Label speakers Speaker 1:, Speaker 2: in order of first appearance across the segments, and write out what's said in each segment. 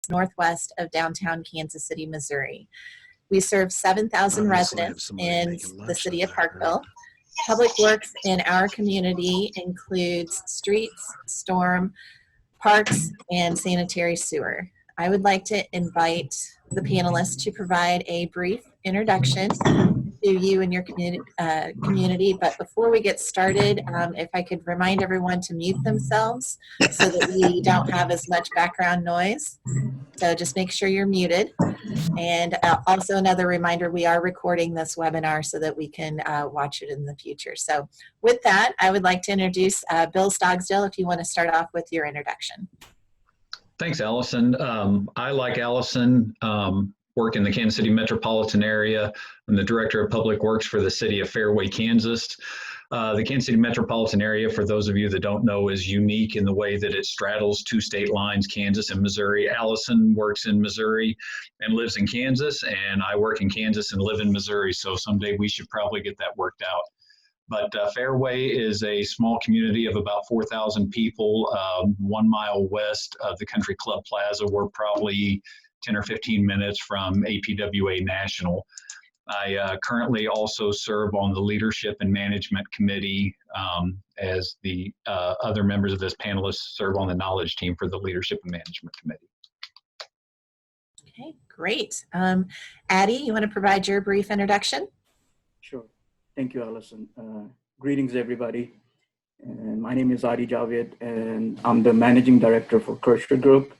Speaker 1: northwest of downtown Kansas City, Missouri. We serve 7,000 residents in the city of Parkville. Public works in our community includes streets, storm, parks, and sanitary sewer. I would like to invite the panelists to provide a brief introduction to you and your community. But before we get started, if I could remind everyone to mute themselves so that we don't have as much background noise. So just make sure you're muted. And also another reminder, we are recording this webinar so that we can watch it in the future. So with that, I would like to introduce Bill Stogsdill, if you want to start off with your introduction.
Speaker 2: Thanks, Allison. I, like Allison, work in the Kansas City metropolitan area. I'm the Director of Public Works for the city of Fairway, Kansas. The Kansas City metropolitan area, for those of you that don't know, is unique in the way that it straddles two state lines, Kansas and Missouri. Allison works in Missouri and lives in Kansas, and I work in Kansas and live in Missouri, so someday we should probably get that worked out. But Fairway is a small community of about 4,000 people, 1 mile west of the Country Club Plaza. We're probably 10 or 15 minutes from APWA National. I currently also serve on the Leadership and Management Committee, as the other members of this panelist serve on the Knowledge Team for the Leadership and Management Committee.
Speaker 1: Okay, great. Addie, you want to provide your brief introduction?
Speaker 3: Sure. Thank you, Allison. Greetings, everybody. And my name is Adi Javed, and I'm the Managing Director for Kirschner Group.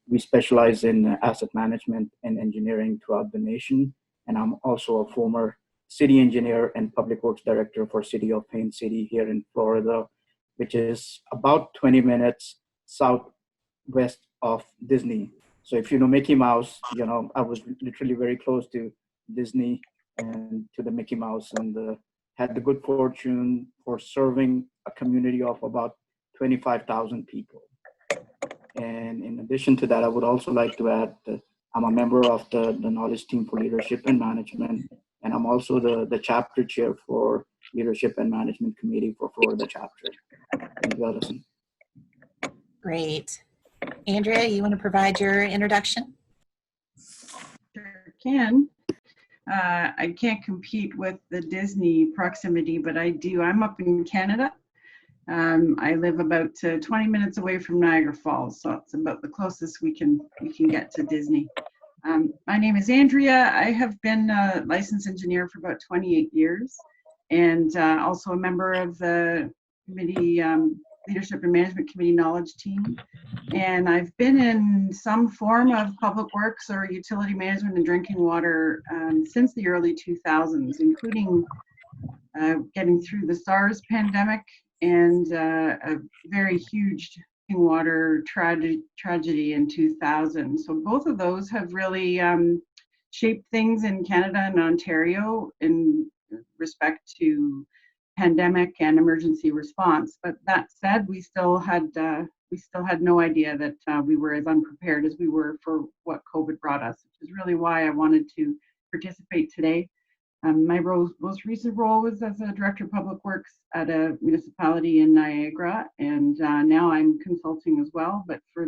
Speaker 3: We specialize in asset management and engineering throughout the nation. And I'm also a former city engineer and public works director for City of Payne City here in Florida, which is about 20 minutes southwest of Disney. So if you know Mickey Mouse, you know, I was literally very close to Disney and to the Mickey Mouse, and had the good fortune for serving a community of about 25,000 people. And in addition to that, I would also like to add that I'm a member of the Knowledge Team for Leadership and Management, and I'm also the chapter chair for Leadership and Management Committee for Florida chapter. Thank you, Allison.
Speaker 1: Great. Andrea, you want to provide your introduction?
Speaker 4: Sure can. I can't compete with the Disney proximity, but I do. I'm up in Canada. I live about 20 minutes away from Niagara Falls, so it's about the closest we can get to Disney. My name is Andrea. I have been a licensed engineer for about 28 years, and also a member of the committee, Leadership and Management Committee Knowledge Team. And I've been in some form of public works or utility management and drinking water since the early 2000s, including getting through the SARS pandemic and a very huge drinking water tragedy in 2000. So both of those have really shaped things in Canada and Ontario in respect to pandemic and emergency response. But that said, we still had no idea that we were as unprepared as we were for what COVID brought us, which is really why I wanted to participate today. My most recent role was as a Director of Public Works at a municipality in Niagara, and now I'm consulting as well, but for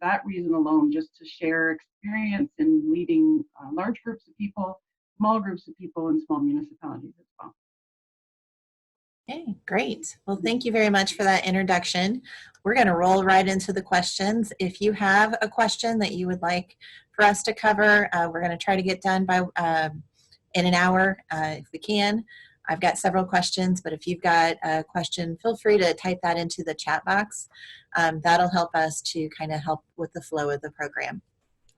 Speaker 4: that reason alone, just to share experience in leading large groups of people, small groups of people, and small municipalities as well.
Speaker 1: Okay, great. Well, thank you very much for that introduction. We're going to roll right into the questions. If you have a question that you would like for us to cover, we're going to try to get done by in an hour if we can. I've got several questions, but if you've got a question, feel free to type that into the chat box. That'll help us to kind of help with the flow of the program.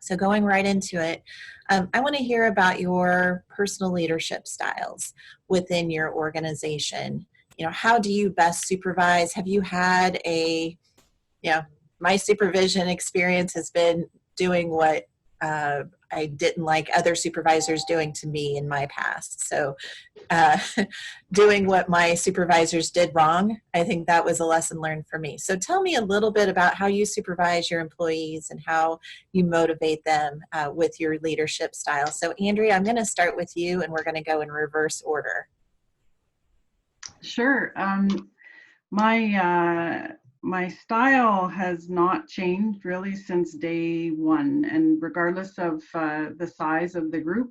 Speaker 1: So going right into it, I want to hear about your personal leadership styles within your organization. You know, how do you best supervise? Have you had my supervision experience has been doing what I didn't like other supervisors doing to me in my past. So doing what my supervisors did wrong, I think that was a lesson learned for me. So tell me a little bit about how you supervise your employees and how you motivate them with your leadership style. So Andrea, I'm going to start with you and we're going to go in reverse order.
Speaker 4: Sure. my style has not changed really since day one, and regardless of the size of the group,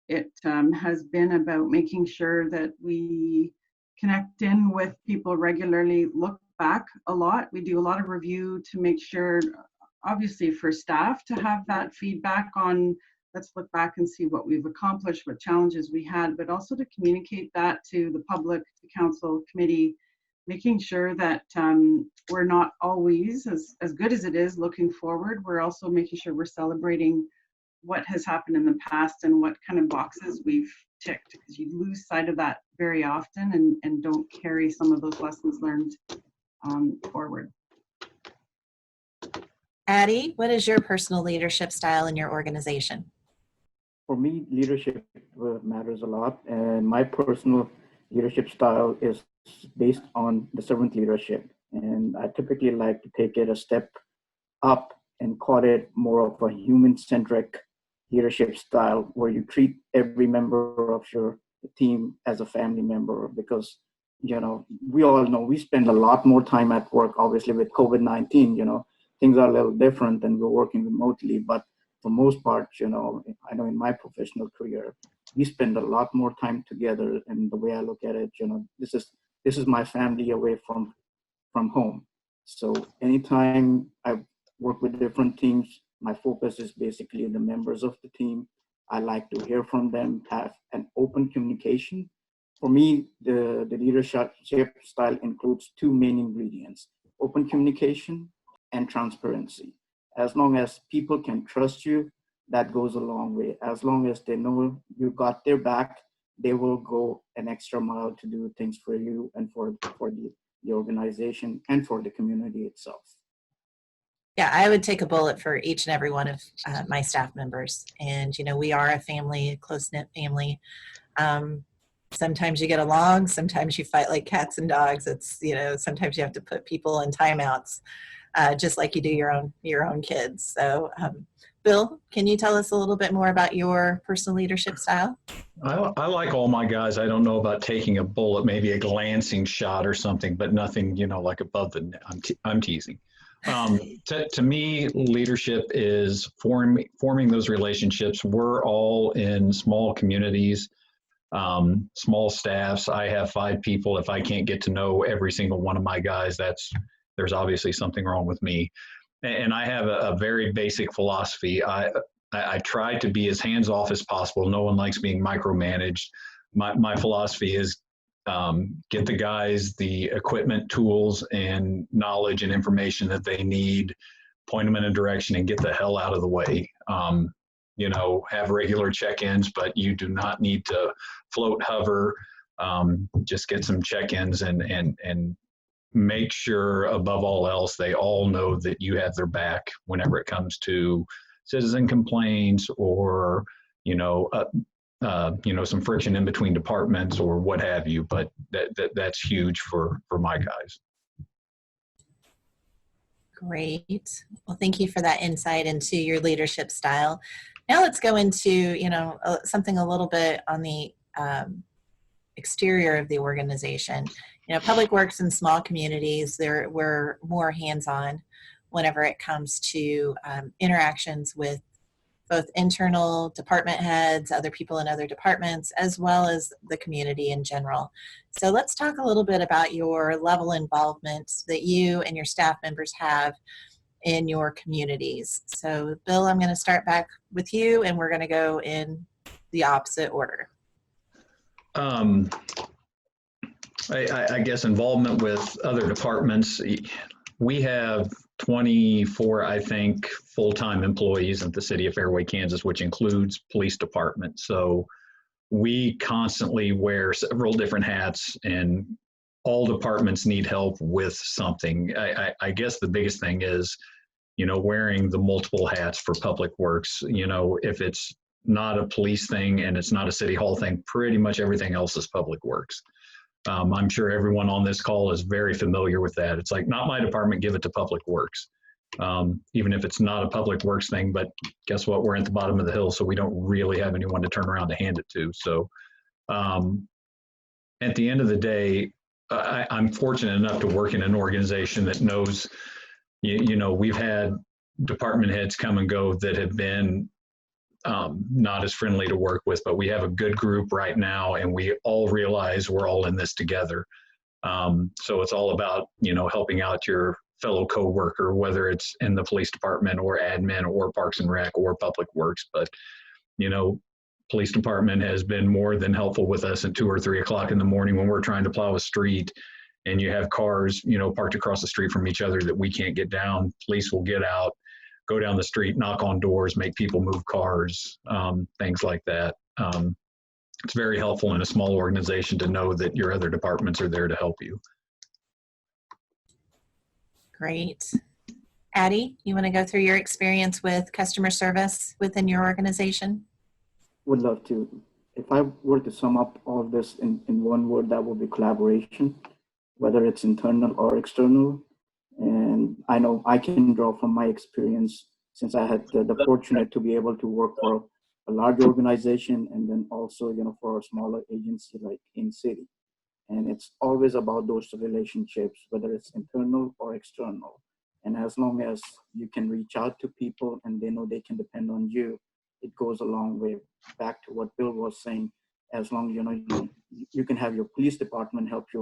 Speaker 4: it has been about making sure that we connect in with people regularly, look back a lot. We do a lot of review to make sure, obviously for staff, to have that feedback on, let's look back and see what we've accomplished, what challenges we had, but also to communicate that to the public, the council, committee, making sure that we're not always, as good as it is looking forward, we're also making sure we're celebrating what has happened in the past and what kind of boxes we've ticked, because you lose sight of that very often and don't carry some of those lessons learned forward.
Speaker 1: Addie, what is your personal leadership style in your organization?
Speaker 3: For me, leadership matters a lot, and my personal leadership style is based on the servant leadership. And I typically like to take it a step up and call it more of a human-centric leadership style, where you treat every member of your team as a family member, because we all know we spend a lot more time at work. Obviously with COVID-19, things are a little different and we're working remotely, but for most part, I know in my professional career, we spend a lot more time together. And the way I look at it, this is my family away from home. So anytime I work with different teams, my focus is basically the members of the team. I like to hear from them, have an open communication. For me, the leadership style includes two main ingredients: open communication and transparency. As long as people can trust you, that goes a long way. As long as they know you got their back, they will go an extra mile to do things for you and for the organization and for the community itself.
Speaker 1: Yeah, I would take a bullet for each and every one of my staff members. And, we are a family, a close-knit family. Sometimes you get along, sometimes you fight like cats and dogs. It's, sometimes you have to put people in timeouts, just like you do your own kids. So, Bill, can you tell us a little bit more about your personal leadership style?
Speaker 2: I like all my guys. I don't know about taking a bullet, maybe a glancing shot or something, but nothing, like above the net. I'm teasing. To me, leadership is forming those relationships. We're all in small communities, small staffs. I have 5 people. If I can't get to know every single one of my guys, there's obviously something wrong with me. And I have a very basic philosophy. I try to be as hands-off as possible. No one likes being micromanaged. My philosophy is get the guys the equipment, tools, and knowledge and information that they need, point them in a direction, and get the hell out of the way. Have regular check-ins, but you do not need to float, hover. Just get some check-ins and make sure, above all else, they all know that you have their back whenever it comes to citizen complaints or, some friction in between departments or what have you. But that's huge for my guys.
Speaker 1: Great. Well, thank you for that insight into your leadership style. Now let's go into, something a little bit on the exterior of the organization. Public works in small communities, we're more hands-on whenever it comes to interactions with both internal department heads, other people in other departments, as well as the community in general. So let's talk a little bit about your level of involvement that you and your staff members have in your communities. So Bill, I'm going to start back with you, and we're going to go in the opposite order.
Speaker 2: I guess involvement with other departments. We have 24, I think, full-time employees at the city of Fairway, Kansas, which includes police department. So we constantly wear several different hats, and all departments need help with something. I guess the biggest thing is, wearing the multiple hats for public works. If it's not a police thing and it's not a city hall thing, pretty much everything else is public works. I'm sure everyone on this call is very familiar with that. It's like, not my department, give it to public works. Even if it's not a public works thing, but guess what? We're at the bottom of the hill, so we don't really have anyone to turn around to hand it to. So at the end of the day, I'm fortunate enough to work in an organization that knows, we've had department heads come and go that have been not as friendly to work with, but we have a good group right now, and we all realize we're all in this together. So it's all about, helping out your fellow coworker, whether it's in the police department or admin or Parks and Rec or Public Works. But, police department has been more than helpful with us at 2 or 3 o'clock in the morning when we're trying to plow a street and you have cars, parked across the street from each other that we can't get down. Police will get out, go down the street, knock on doors, make people move cars, things like that. It's very helpful in a small organization to know that your other departments are there to help you.
Speaker 1: Great. Addie, you want to go through your experience with customer service within your organization?
Speaker 3: Would love to. If I were to sum up all of this in one word, that would be collaboration, whether it's internal or external. And I know I can draw from my experience since I had the fortunate to be able to work for a large organization and then also, for a smaller agency like in city. And it's always about those relationships, whether it's internal or external. And as long as you can reach out to people and they know they can depend on you, it goes a long way. Back to what Bill was saying, as long as you can have your police department help you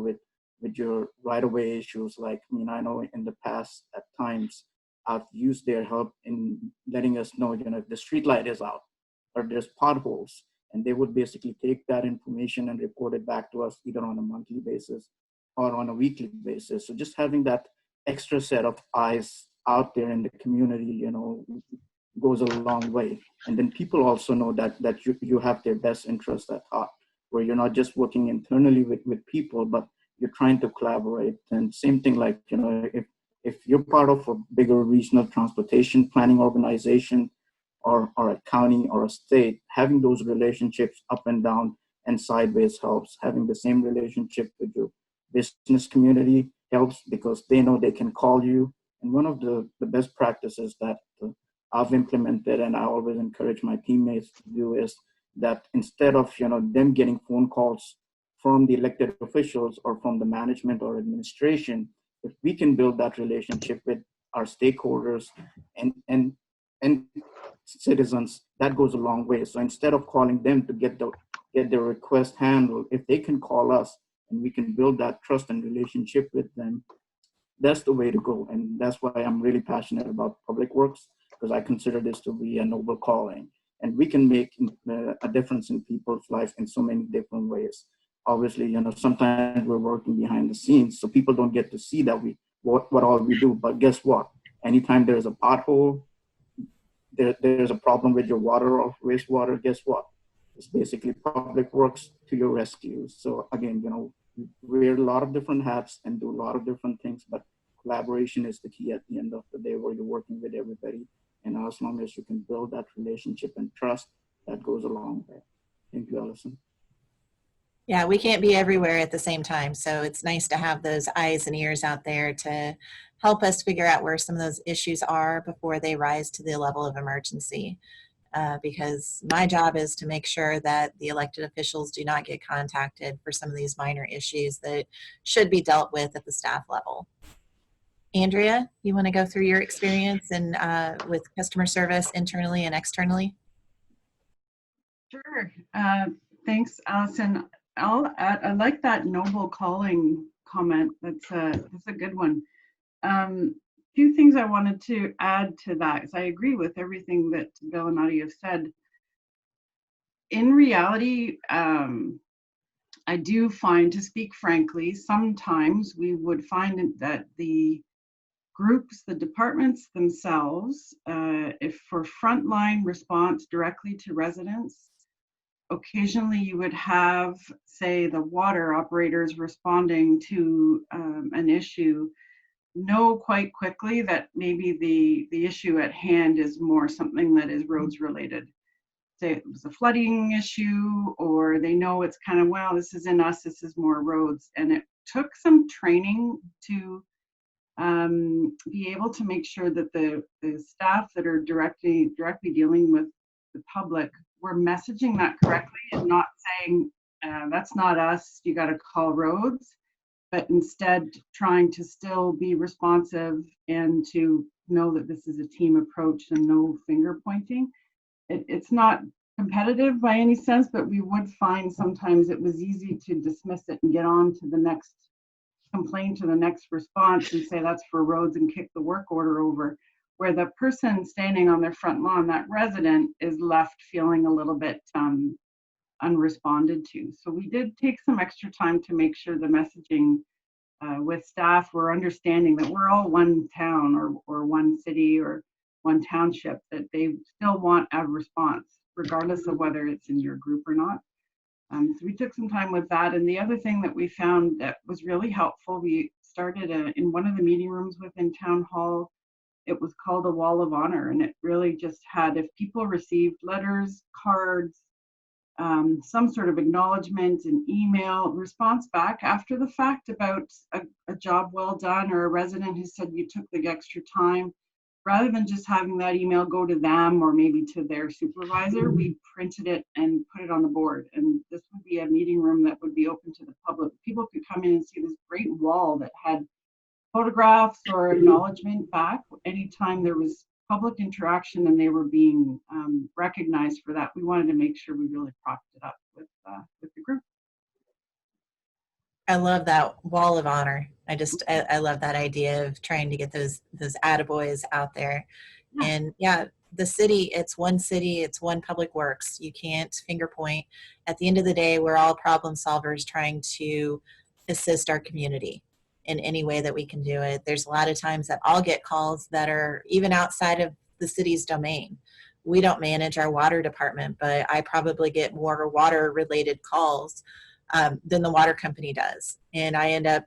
Speaker 3: with your right-of-way issues. Like, I know in the past at times I've used their help in letting us know, if the street light is out or there's potholes, and they would basically take that information and report it back to us either on a monthly basis or on a weekly basis. So just having that extra set of eyes out there in the community, goes a long way. And then people also know that you have their best interest at heart, where you're not just working internally with people, but you're trying to collaborate. And same thing, like, if you're part of a bigger regional transportation planning organization or a county or a state, having those relationships up and down and sideways helps. Having the same relationship with your business community helps because they know they can call you. And one of the best practices that I've implemented, and I always encourage my teammates to do, is that instead of them getting phone calls from the elected officials or from the management or administration, if we can build that relationship with our stakeholders and citizens, that goes a long way. So instead of calling them to get their request handled, if they can call us and we can build that trust and relationship with them, that's the way to go. And that's why I'm really passionate about public works, because I consider this to be a noble calling. And we can make a difference in people's lives in so many different ways. Obviously, sometimes we're working behind the scenes, so people don't get to see that what all we do. But guess what? Anytime there's a pothole, there's a problem with your water or wastewater, guess what? It's basically public works to your rescue. So again, we wear a lot of different hats and do a lot of different things, but collaboration is the key at the end of the day, where you're working with everybody. And as long as you can build that relationship and trust, that goes a long way. Thank you, Allison.
Speaker 1: Yeah, we can't be everywhere at the same time. So it's nice to have those eyes and ears out there to help us figure out where some of those issues are before they rise to the level of emergency. Because my job is to make sure that the elected officials do not get contacted for some of these minor issues that should be dealt with at the staff level. Andrea, you want to go through your experience and with customer service internally and externally?
Speaker 4: Sure. Thanks, Allison. I like that noble calling comment. That's a good one. Few things I wanted to add to that, because I agree with everything that Bill and Adi have said. In reality, I do find, to speak frankly, sometimes we would find that the groups, the departments themselves, if for frontline response directly to residents, occasionally you would have, say, the water operators responding to an issue, know quite quickly that maybe the issue at hand is more something that is roads related. Say it was a flooding issue, or they know it's kind of, well, this isn't us, this is more roads. And it took some training to be able to make sure that the staff that are directly dealing with the public were messaging that correctly and not saying, that's not us, you got to call roads. but instead trying to still be responsive and to know that this is a team approach and no finger pointing. It's not competitive by any sense, but we would find sometimes it was easy to dismiss it and get on to the next complaint or the next response and say that's for roads and kick the work order over, where the person standing on their front lawn, that resident, is left feeling a little bit unresponded to. So we did take some extra time to make sure the messaging with staff were understanding that we're all one town or one city or one township, that they still want a response, regardless of whether it's in your group or not. So we took some time with that. And the other thing that we found that was really helpful, we started in one of the meeting rooms within Town Hall. It was called a Wall of Honor, and it really just had, if people received letters, cards, some sort of acknowledgement, an email response back after the fact about a job well done, or a resident who said you took the extra time, rather than just having that email go to them or maybe to their supervisor, we printed it and put it on the board. And this would be a meeting room that would be open to the public. People could come in and see this great wall that had photographs or acknowledgement back anytime there was public interaction and they were being recognized for that. We wanted to make sure we really propped it up with the group.
Speaker 1: I love that wall of honor. I love that idea of trying to get those attaboys out there.
Speaker 4: Yeah.
Speaker 1: And yeah, the city, it's one public works. You can't finger point. At the end of the day, we're all problem solvers trying to assist our community in any way that we can do it. There's a lot of times that I'll get calls that are even outside of the city's domain. We don't manage our water department, but I probably get more water related calls than the water company does. And I end up,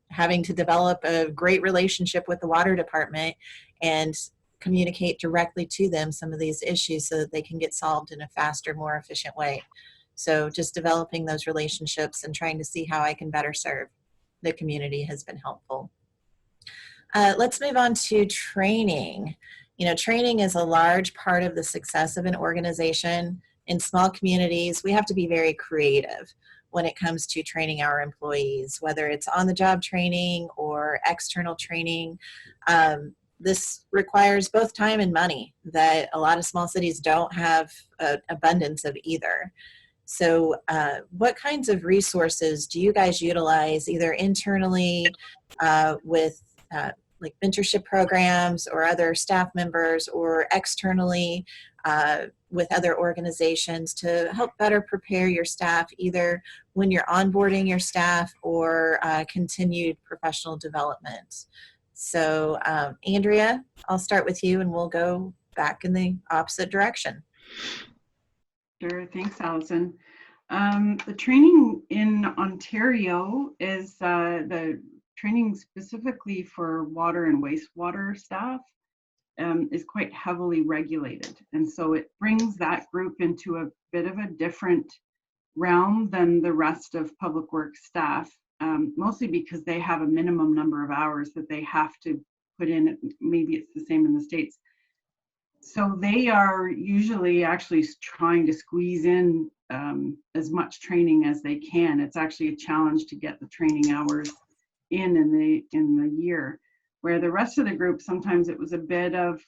Speaker 1: having to develop a great relationship with the water department and communicate directly to them some of these issues so that they can get solved in a faster, more efficient way. So just developing those relationships and trying to see how I can better serve the community has been helpful. Let's move on to training. Training is a large part of the success of an organization. In small communities, we have to be very creative when it comes to training our employees, whether it's on-the-job training or external training. This requires both time and money that a lot of small cities don't have an abundance of either. So what kinds of resources do you guys utilize either internally with like mentorship programs or other staff members, or externally with other organizations to help better prepare your staff, either when you're onboarding your staff or continued professional development? So Andrea, I'll start with you and we'll go back in the opposite direction.
Speaker 4: Sure, thanks, Allison. The training in Ontario is the training specifically for water and wastewater staff is quite heavily regulated. And so it brings that group into a bit of a different realm than the rest of public works staff, mostly because they have a minimum number of hours that they have to put in. Maybe it's the same in the States. So they are usually actually trying to squeeze in as much training as they can. It's actually a challenge to get the training hours in the year, where the rest of the group, sometimes it was a bit of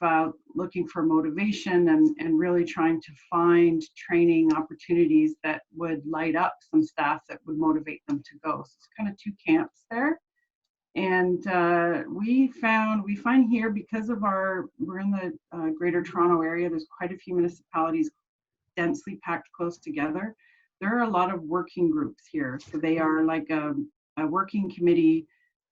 Speaker 4: looking for motivation and really trying to find training opportunities that would light up some staff that would motivate them to go. So it's kind of two camps there. And we find here, because of we're in the Greater Toronto area, there's quite a few municipalities densely packed close together. There are a lot of working groups here. So they are like a working committee,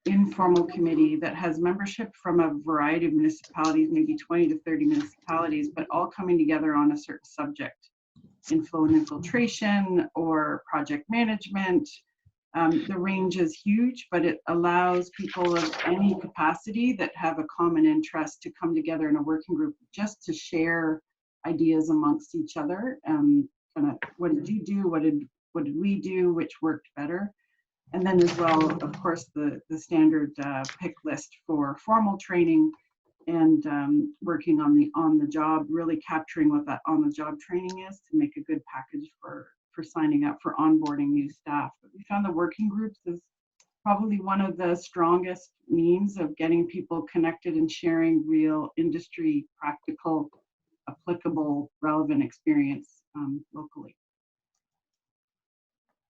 Speaker 4: informal committee that has membership from a variety of municipalities, maybe 20 to 30 municipalities, but all coming together on a certain subject, inflow and infiltration or project management. The range is huge, but it allows people of any capacity that have a common interest to come together in a working group just to share ideas amongst each other. Kind of, what did you do? What did we do? Which worked better? And then as well, of course, the standard pick list for formal training and working on the job, really capturing what that on the job training is to make a good package for signing up for onboarding new staff. But we found the working groups is probably one of the strongest means of getting people connected and sharing real industry, practical, applicable, relevant experience locally.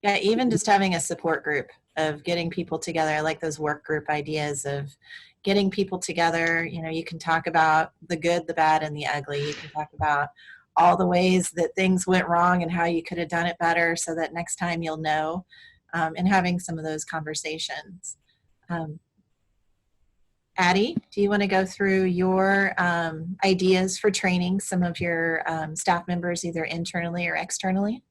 Speaker 1: Yeah, even just having a support group of getting people together. I like those work group ideas of getting people together. You know, you can talk about the good, the bad, and the ugly. You can talk about all the ways that things went wrong and how you could have done it better so that next time you'll know, and having some of those conversations. Addie, do you want to go through your ideas for training some of your staff members, either internally or externally?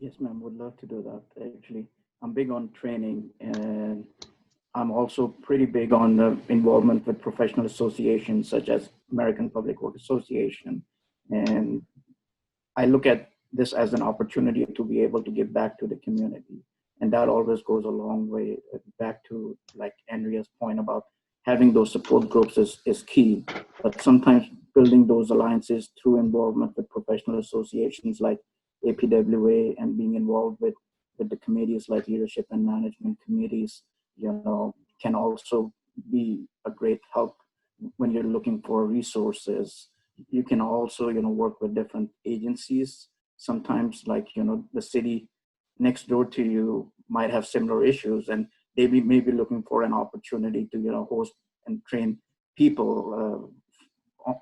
Speaker 3: Yes, ma'am, would love to do that. Actually, I'm big on training, and I'm also pretty big on the involvement with professional associations such as American Public Works Association. And I look at this as an opportunity to be able to give back to the community. And that always goes a long way. Back to like Andrea's point about having those support groups is key. But sometimes building those alliances through involvement with professional associations like APWA and being involved with the committees like leadership and management committees, can also be a great help when you're looking for resources. You can also, work with different agencies. Sometimes like, the city next door to you might have similar issues, and they may be looking for an opportunity to, host and train people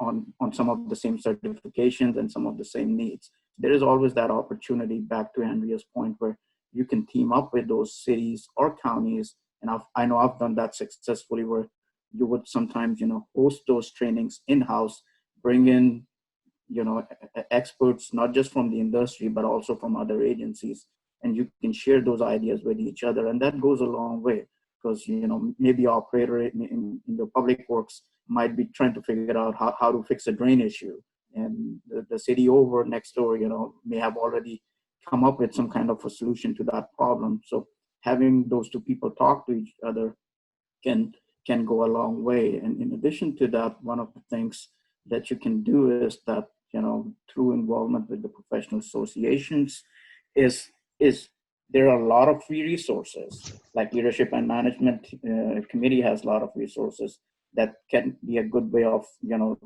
Speaker 3: on some of the same certifications and some of the same needs. There is always that opportunity, back to Andrea's point, where you can team up with those cities or counties. And I know I've done that successfully, where you would sometimes, host those trainings in-house, bring in, experts, not just from the industry, but also from other agencies. And you can share those ideas with each other. And that goes a long way, because, maybe operator in the public works might be trying to figure out how to fix a drain issue. And the city over next door, may have already come up with some kind of a solution to that problem. So having those two people talk to each other can go a long way. And in addition to that, one of the things that you can do is that, through involvement with the professional associations is there are a lot of free resources, like leadership and management committee has a lot of resources that can be a good way of,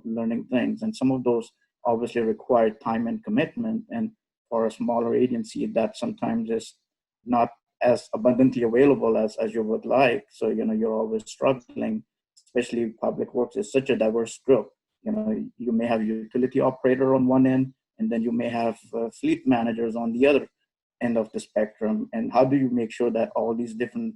Speaker 3: learning things. And some of those obviously require time and commitment. And for a smaller agency, that sometimes is not as abundantly available as you would like. So, you're always struggling, especially public works is such a diverse group. You may have a utility operator on one end, and then you may have fleet managers on the other end of the spectrum. And how do you make sure that all these different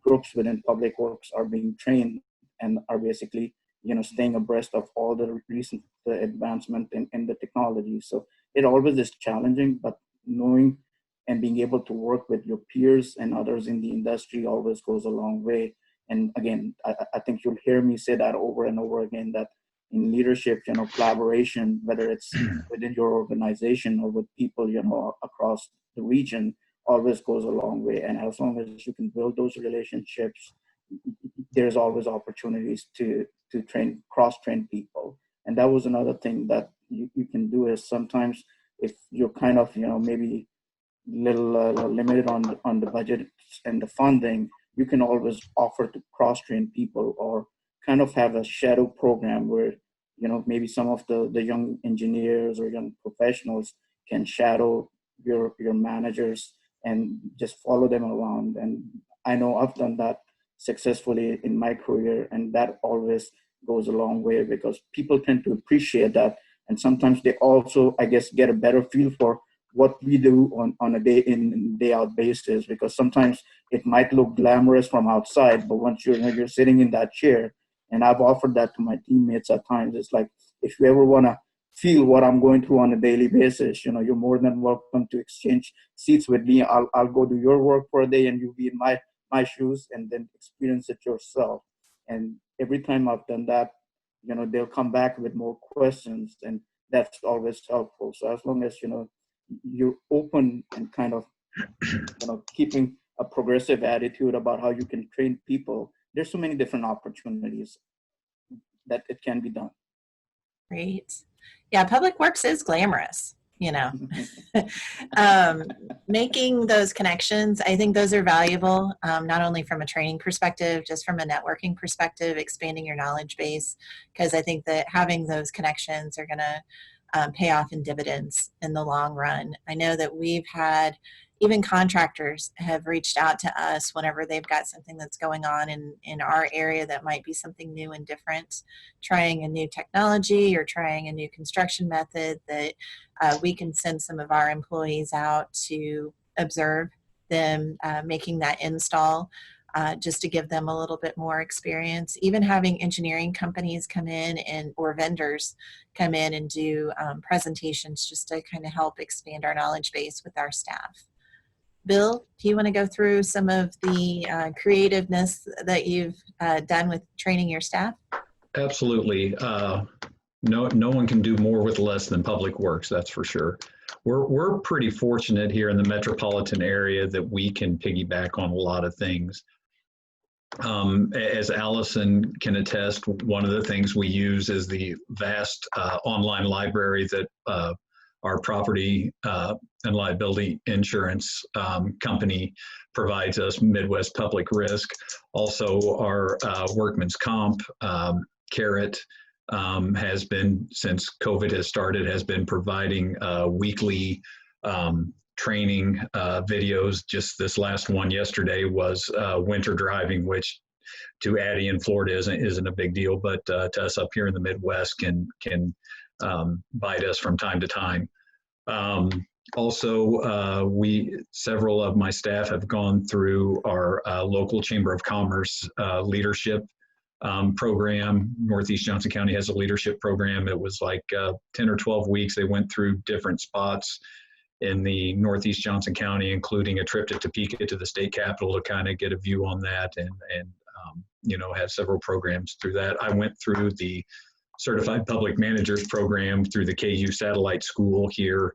Speaker 3: groups within public works are being trained and are basically, staying abreast of all the recent advancement in the technology? So it always is challenging, but knowing and being able to work with your peers and others in the industry always goes a long way. And again, I think you'll hear me say that over and over again, that in leadership, collaboration, whether it's within your organization or with people, across the region, always goes a long way. And as long as you can build those relationships, there's always opportunities to cross-train people. And that was another thing that you can do, is sometimes if you're kind of, maybe little limited on the budget and the funding, you can always offer to cross-train people, or kind of have a shadow program where, maybe some of the young engineers or young professionals can shadow your managers and just follow them around. And I know I've done that successfully in my career, and that always goes a long way, because people tend to appreciate that. And sometimes they also, I guess, get a better feel for what we do on a day in and day out basis, because sometimes it might look glamorous from outside, but once you're sitting in that chair, and I've offered that to my teammates at times, it's like, if you ever want to feel what I'm going through on a daily basis, you're more than welcome to exchange seats with me. I'll go do your work for a day, and you'll be in my shoes, and then experience it yourself. And every time I've done that, they'll come back with more questions, and that's always helpful. So as long as, you're open and kind of, keeping a progressive attitude about how you can train people, there's so many different opportunities that it can be done.
Speaker 1: Great. Yeah, public works is glamorous. you know. Making those connections, I think those are valuable, not only from a training perspective, just from a networking perspective, expanding your knowledge base, because I think that having those connections are going to pay off in dividends in the long run. I know that we've had even contractors have reached out to us whenever they've got something that's going on in our area that might be something new and different, trying a new technology or trying a new construction method that we can send some of our employees out to observe them making that install, just to give them a little bit more experience. Even having engineering companies come in or vendors come in and do presentations just to kind of help expand our knowledge base with our staff. Bill, do you want to go through some of the creativeness that you've done with training your staff?
Speaker 2: Absolutely. No one can do more with less than Public Works, that's for sure. We're pretty fortunate here in the metropolitan area that we can piggyback on a lot of things. As Allison can attest, one of the things we use is the vast online library that our property and liability insurance company provides us, Midwest Public Risk. Also, our workman's comp, Carrot, has been, since COVID has started, has been providing weekly training videos. Just this last one yesterday was winter driving, which to Addie in Florida isn't a big deal, but to us up here in the Midwest can bite us from time to time. Also, several of my staff have gone through our local Chamber of Commerce leadership program. Northeast Johnson County has a leadership program. It was like 10 or 12 weeks. They went through different spots in the Northeast Johnson County, including a trip to Topeka to the state capitol to kind of get a view on that, and had several programs through that. I went through the Certified Public Managers program through the KU Satellite School here.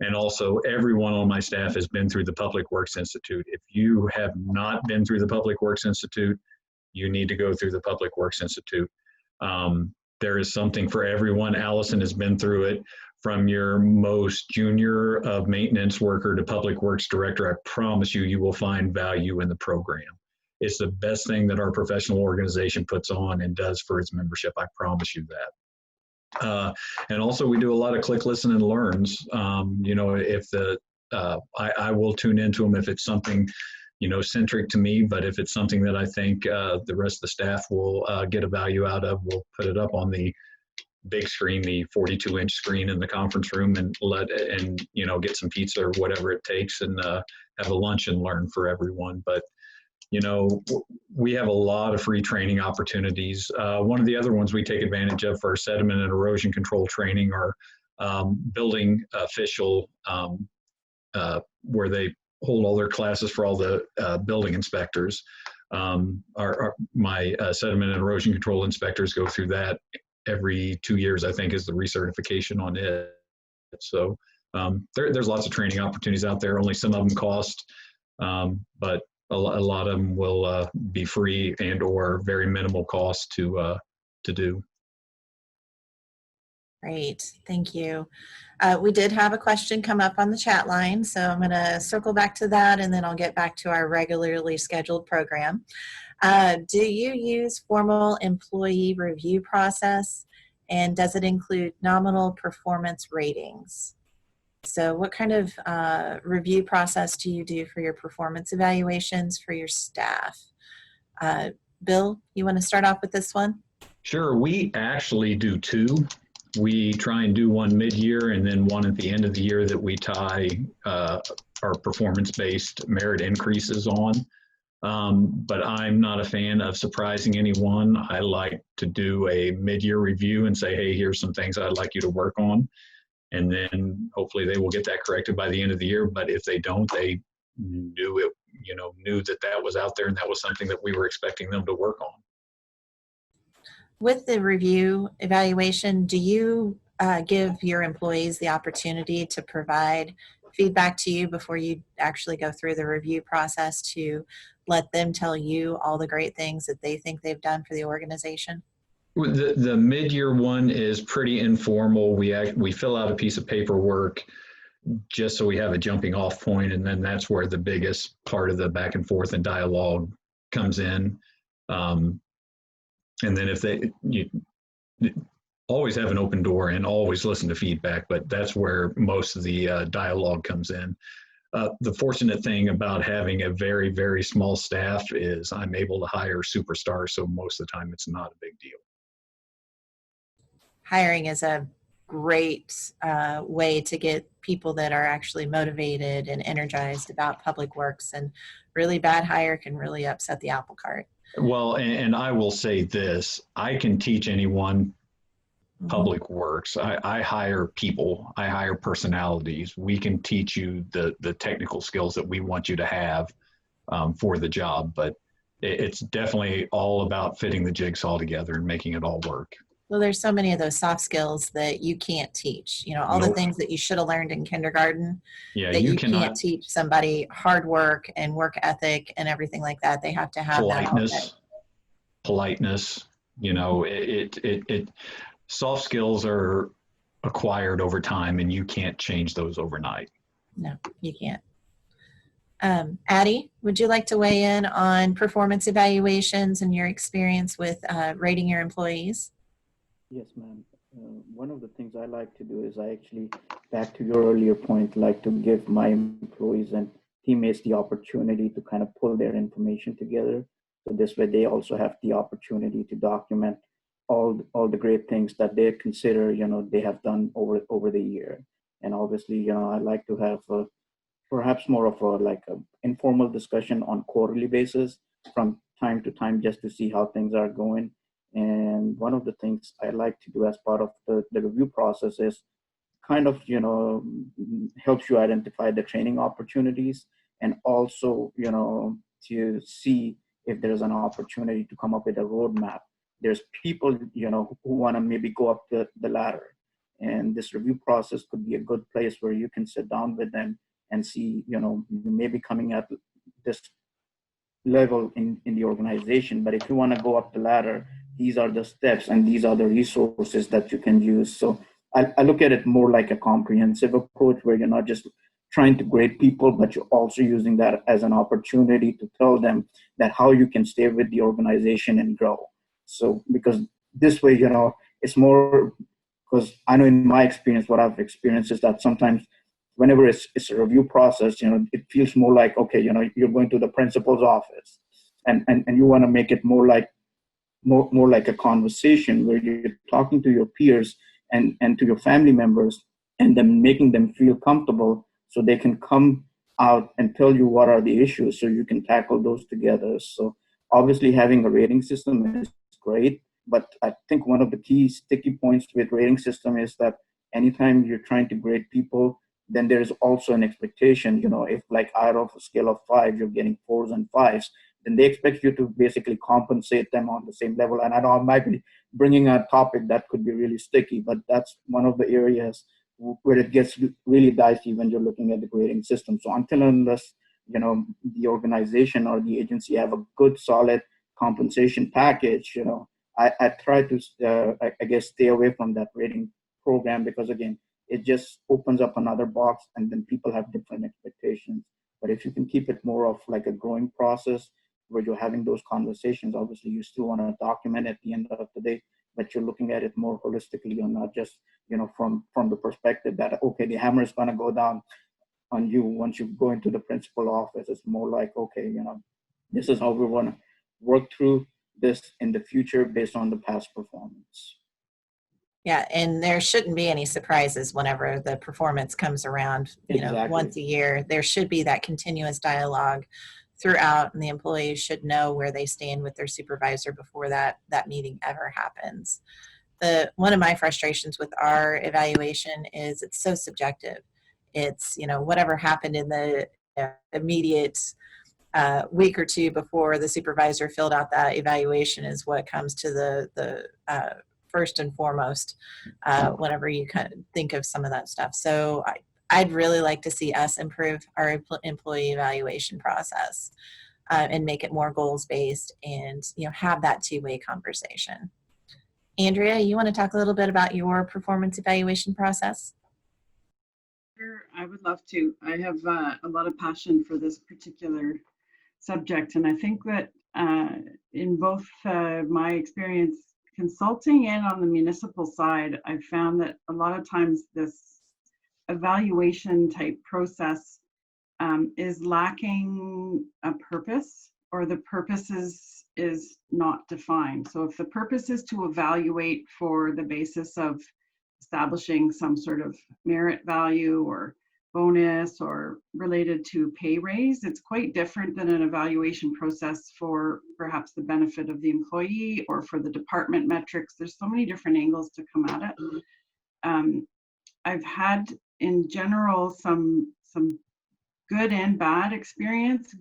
Speaker 2: And also everyone on my staff has been through the Public Works Institute. If you have not been through the Public Works Institute, you need to go through the Public Works Institute. There is something for everyone. Allison has been through it, from your most junior of maintenance worker to Public Works Director. I promise you, you will find value in the program. It's the best thing that our professional organization puts on and does for its membership. I promise you that. And also we do a lot of click, listen, and learns. If I will tune into them if it's something, centric to me, but if it's something that I think the rest of the staff will get a value out of, we'll put it up on the big screen, the 42-inch screen in the conference room, and get some pizza or whatever it takes, and have a lunch and learn for everyone. But we have a lot of free training opportunities. One of the other ones we take advantage of for sediment and erosion control training are building official, where they hold all their classes for all the building inspectors. My sediment and erosion control inspectors go through that every 2 years, I think, is the recertification on it. So there's lots of training opportunities out there. Only some of them cost, but a lot of them will be free and or very minimal cost to do.
Speaker 1: Great, thank you. We did have a question come up on the chat line, so I'm going to circle back to that, and then I'll get back to our regularly scheduled program. Do you use formal employee review process, and does it include nominal performance ratings? So what kind of review process do you do for your performance evaluations for your staff? Bill, you want to start off with this one?
Speaker 2: Sure, we actually do two. We try and do one mid-year and then one at the end of the year that we tie our performance-based merit increases on. But I'm not a fan of surprising anyone. I like to do a mid-year review and say, hey, here's some things I'd like you to work on. And then hopefully they will get that corrected by the end of the year. But if they don't, they knew that was out there and that was something that we were expecting them to work on.
Speaker 1: With the review evaluation, do you give your employees the opportunity to provide feedback to you before you actually go through the review process, to let them tell you all the great things that they think they've done for the organization?
Speaker 2: The mid-year one is pretty informal. We fill out a piece of paperwork just so we have a jumping off point, and then that's where the biggest part of the back and forth and dialogue comes in. And then if you always have an open door and always listen to feedback, but that's where most of the dialogue comes in. The fortunate thing about having a very, very small staff is I'm able to hire superstars, so most of the time it's not a big deal.
Speaker 1: Hiring is a great way to get people that are actually motivated and energized about public works, and really bad hire can really upset the apple cart.
Speaker 2: Well, and I will say this, I can teach anyone public works. I hire people, I hire personalities. We can teach you the technical skills that we want you to have for the job, but it's definitely all about fitting the jigsaw together and making it all work.
Speaker 1: Well, there's so many of those soft skills that you can't teach. You know, all the things that you should have learned in kindergarten,
Speaker 2: Yeah,
Speaker 1: that
Speaker 2: you
Speaker 1: can't
Speaker 2: cannot
Speaker 1: teach somebody. Hard work and work ethic and everything like that. They have to have
Speaker 2: politeness, you know, soft skills are acquired over time and you can't change those overnight.
Speaker 1: No, you can't. Addie, would you like to weigh in on performance evaluations and your experience with rating your employees?
Speaker 3: Yes, ma'am. One of the things I like to do is I actually, back to your earlier point, like to give my employees and teammates the opportunity to kind of pull their information together. So this way they also have the opportunity to document all the great things that they consider, you know, they have done over the year. And obviously, you know, I like to have perhaps more of a informal discussion on quarterly basis from time to time, just to see how things are going. And one of the things I like to do as part of the review process is kind of, you know, helps you identify the training opportunities, and also, you know, to see if there's an opportunity to come up with a roadmap. There's people, you know, who want to maybe go up the ladder. And this review process could be a good place where you can sit down with them and see, you know, you may be coming at this level in the organization, but if you want to go up the ladder, these are the steps and these are the resources that you can use. So I look at it more like a comprehensive approach where you're not just trying to grade people, but you're also using that as an opportunity to tell them that how you can stay with the organization and grow. So because this way, you know, it's more, because I know in my experience, what I've experienced is that sometimes whenever it's a review process, you know, it feels more like, okay, you know, you're going to the principal's office, and you want to make it more like a conversation where you're talking to your peers and to your family members, and then making them feel comfortable so they can come out and tell you what are the issues so you can tackle those together. So obviously having a rating system is great, but I think one of the key sticky points with rating system is that anytime you're trying to grade people, then there's also an expectation, you know, if like out of a scale of 5, you're getting 4s and 5s, then they expect you to basically compensate them on the same level. And I know I might be bringing a topic that could be really sticky, but that's one of the areas where it gets really dicey when you're looking at the grading system. So until unless, you know, the organization or the agency have a good, solid compensation package, you know, I try to, I guess, stay away from that rating program, because again, it just opens up another box and then people have different expectations. But if you can keep it more of like a growing process where you're having those conversations, obviously you still want to document at the end of the day, but you're looking at it more holistically and not just, you know, from the perspective that, okay, the hammer is going to go down on you once you go into the principal office. It's more like, okay, you know, this is how we want to work through this in the future based on the past performance.
Speaker 1: Yeah, and there shouldn't be any surprises whenever the performance comes around, you know, once a year. There should be that continuous dialogue throughout, and the employees should know where they stand with their supervisor before that meeting ever happens. One of my frustrations with our evaluation is it's so subjective. It's, you know, whatever happened in the immediate week or two before the supervisor filled out that evaluation is what comes to the first and foremost whenever you kind of think of some of that stuff. So I'd really like to see us improve our employee evaluation process and make it more goals based, and, you know, have that two-way conversation. Andrea, you want to talk a little bit about your performance evaluation process?
Speaker 4: Sure, I would love to. I have a lot of passion for this particular subject, and I think that in both my experience consulting and on the municipal side, I've found that a lot of times this evaluation type process is lacking a purpose, or the purpose is not defined. So if the purpose is to evaluate for the basis of establishing some sort of merit value or bonus or related to pay raise, it's quite different than an evaluation process for perhaps the benefit of the employee or for the department metrics. There's so many different angles to come at it. I've had in general some good and bad experience